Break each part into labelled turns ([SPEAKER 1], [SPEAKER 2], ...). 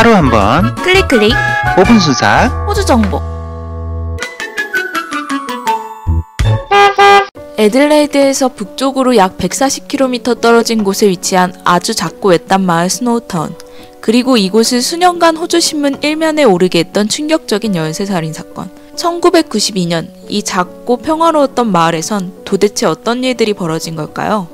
[SPEAKER 1] 하루 한 번
[SPEAKER 2] 클릭 클릭
[SPEAKER 1] 5분 수사
[SPEAKER 2] 호주 정보. 애들레이드에서 북쪽으로 약 140km 떨어진 곳에 위치한 아주 작고 외딴 마을 스노우타운. 그리고 이곳을 수년간 호주 신문 1면에 오르게 했던 충격적인 연쇄살인 사건. 1992년 이 작고 평화로웠던 마을에선 도대체 어떤 일들이 벌어진 걸까요?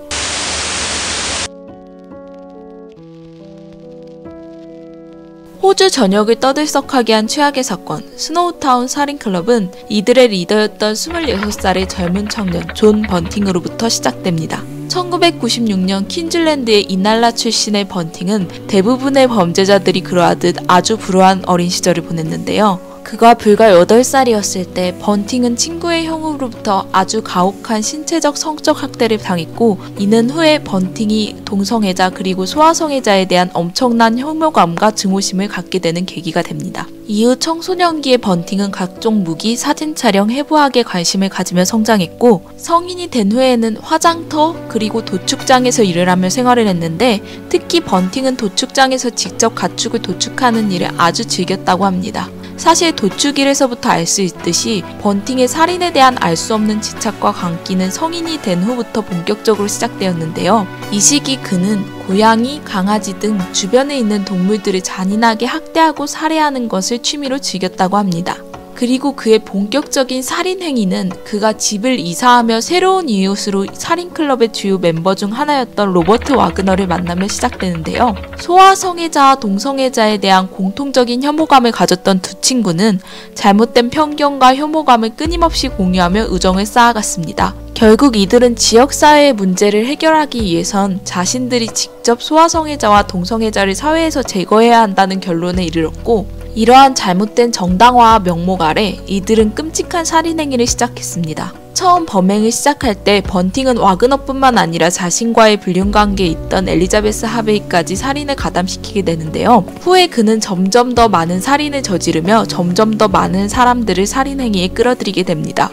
[SPEAKER 2] 호주 전역을 떠들썩하게 한 최악의 사건, 스노우타운 살인클럽은 이들의 리더였던 26살의 젊은 청년 존 번팅으로부터 시작됩니다. 1996년 퀸즐랜드의 이날라 출신의 번팅은 대부분의 범죄자들이 그러하듯 아주 불우한 어린 시절을 보냈는데요. 그가 불과 8살이었을 때 번팅은 친구의 형으로부터 아주 가혹한 신체적 성적 학대를 당했고, 이는 후에 번팅이 동성애자 그리고 소아성애자에 대한 엄청난 혐오감과 증오심을 갖게 되는 계기가 됩니다. 이후 청소년기의 번팅은 각종 무기, 사진 촬영, 해부학에 관심을 가지며 성장했고, 성인이 된 후에는 화장터 그리고 도축장에서 일을 하며 생활을 했는데, 특히 번팅은 도축장에서 직접 가축을 도축하는 일을 아주 즐겼다고 합니다. 사실 도축일에서부터 알 수 있듯이 번팅의 살인에 대한 알 수 없는 집착과 광기는 성인이 된 후부터 본격적으로 시작되었는데요. 이 시기 그는 고양이, 강아지 등 주변에 있는 동물들을 잔인하게 학대하고 살해하는 것을 취미로 즐겼다고 합니다. 그리고 그의 본격적인 살인 행위는 그가 집을 이사하며 새로운 이웃으로 살인클럽의 주요 멤버 중 하나였던 로버트 와그너를 만나며 시작되는데요. 소아성애자와 동성애자에 대한 공통적인 혐오감을 가졌던 두 친구는 잘못된 편견과 혐오감을 끊임없이 공유하며 우정을 쌓아갔습니다. 결국 이들은 지역사회의 문제를 해결하기 위해선 자신들이 직접 소아성애자와 동성애자를 사회에서 제거해야 한다는 결론에 이르렀고, 이러한 잘못된 정당화와 명목 아래 이들은 끔찍한 살인행위를 시작했습니다. 처음 범행을 시작할 때 번팅은 와그너뿐만 아니라 자신과의 불륜관계에 있던 엘리자베스 하베이까지 살인을 가담시키게 되는데요. 후에 그는 점점 더 많은 살인을 저지르며 점점 더 많은 사람들을 살인행위에 끌어들이게 됩니다.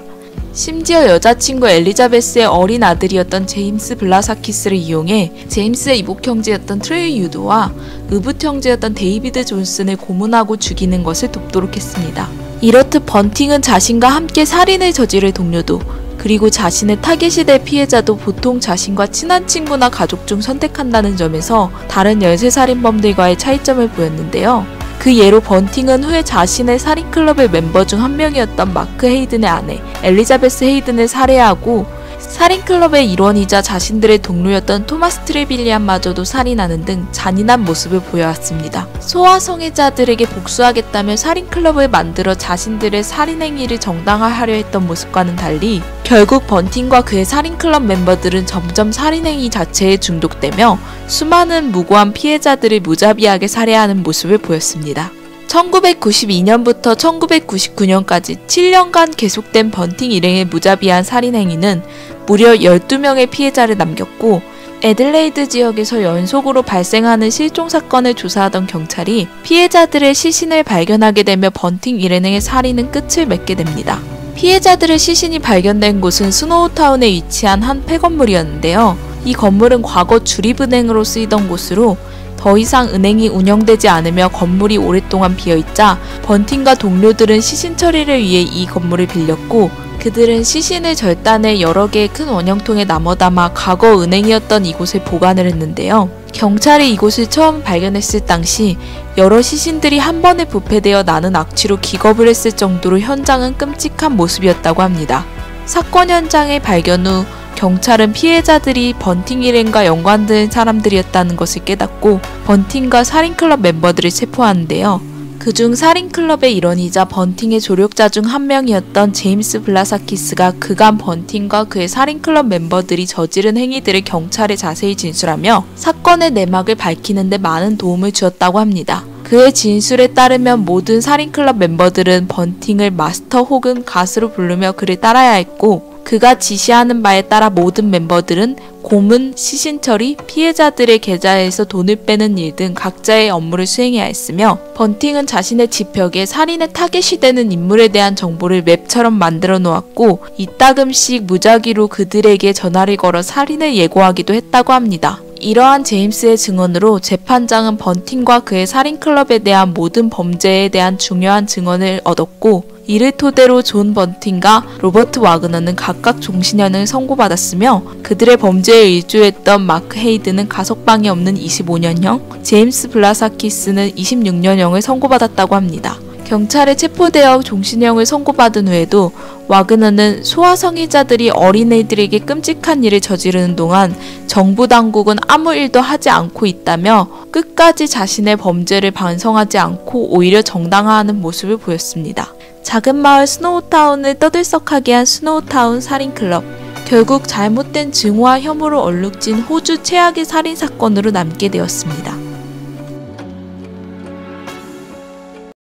[SPEAKER 2] 심지어 여자친구 엘리자베스의 어린 아들이었던 제임스 블라사키스를 이용해 제임스의 이복 형제였던 트레이 유도와 의붓 형제였던 데이비드 존슨을 고문하고 죽이는 것을 돕도록 했습니다. 이렇듯 번팅은 자신과 함께 살인을 저지를 동료도, 그리고 자신의 타겟이 될 피해자도 보통 자신과 친한 친구나 가족 중 선택한다는 점에서 다른 연쇄살인범들과의 차이점을 보였는데요. 그 예로 번팅은 후에 자신의 살인클럽의 멤버 중 한 명이었던 마크 헤이든의 아내 엘리자베스 헤이든을 살해하고, 살인클럽의 일원이자 자신들의 동료였던 토마스 트레빌리안마저도 살인하는 등 잔인한 모습을 보여왔습니다. 소아성애자들에게 복수하겠다며 살인클럽을 만들어 자신들의 살인행위를 정당화하려 했던 모습과는 달리, 결국 번팅과 그의 살인클럽 멤버들은 점점 살인행위 자체에 중독되며 수많은 무고한 피해자들을 무자비하게 살해하는 모습을 보였습니다. 1992년부터 1999년까지 7년간 계속된 번팅 일행의 무자비한 살인행위는 무려 12명의 피해자를 남겼고, 애들레이드 지역에서 연속으로 발생하는 실종 사건을 조사하던 경찰이 피해자들의 시신을 발견하게 되며 번팅 일행의 살인은 끝을 맺게 됩니다. 피해자들의 시신이 발견된 곳은 스노우타운에 위치한 한 폐건물이었는데요. 이 건물은 과거 주립은행으로 쓰이던 곳으로 더 이상 은행이 운영되지 않으며 건물이 오랫동안 비어있자 번팅과 동료들은 시신 처리를 위해 이 건물을 빌렸고, 그들은 시신을 절단해 여러 개의 큰 원형통에 남아 담아 과거 은행이었던 이곳에 보관을 했는데요. 경찰이 이곳을 처음 발견했을 당시 여러 시신들이 한 번에 부패되어 나는 악취로 기겁을 했을 정도로 현장은 끔찍한 모습이었다고 합니다. 사건 현장의 발견 후 경찰은 피해자들이 번팅 일행과 연관된 사람들이었다는 것을 깨닫고 번팅과 살인클럽 멤버들을 체포하는데요. 그중 살인클럽의 일원이자 번팅의 조력자 중 한 명이었던 제임스 블라사키스가 그간 번팅과 그의 살인클럽 멤버들이 저지른 행위들을 경찰에 자세히 진술하며 사건의 내막을 밝히는 데 많은 도움을 주었다고 합니다. 그의 진술에 따르면 모든 살인클럽 멤버들은 번팅을 마스터 혹은 가수로 부르며 그를 따라야 했고, 그가 지시하는 바에 따라 모든 멤버들은 고문, 시신 처리, 피해자들의 계좌에서 돈을 빼는 일 등 각자의 업무를 수행해야 했으며, 번팅은 자신의 지벽에 살인의 타겟이 되는 인물에 대한 정보를 맵처럼 만들어 놓았고, 이따금씩 무작위로 그들에게 전화를 걸어 살인을 예고하기도 했다고 합니다. 이러한 제임스의 증언으로 재판장은 번팅과 그의 살인클럽에 대한 모든 범죄에 대한 중요한 증언을 얻었고, 이를 토대로 존 번팅과 로버트 와그너는 각각 종신형을 선고받았으며, 그들의 범죄에 일조했던 마크 헤이드는 가석방이 없는 25년형, 제임스 블라사키스는 26년형을 선고받았다고 합니다. 경찰에 체포되어 종신형을 선고받은 후에도 와그너는 소아성애자들이 어린애들에게 끔찍한 일을 저지르는 동안 정부 당국은 아무 일도 하지 않고 있다며 끝까지 자신의 범죄를 반성하지 않고 오히려 정당화하는 모습을 보였습니다. 작은 마을 스노우타운을 떠들썩하게 한 스노우타운 살인클럽. 결국 잘못된 증오와 혐오로 얼룩진 호주 최악의 살인사건으로 남게 되었습니다.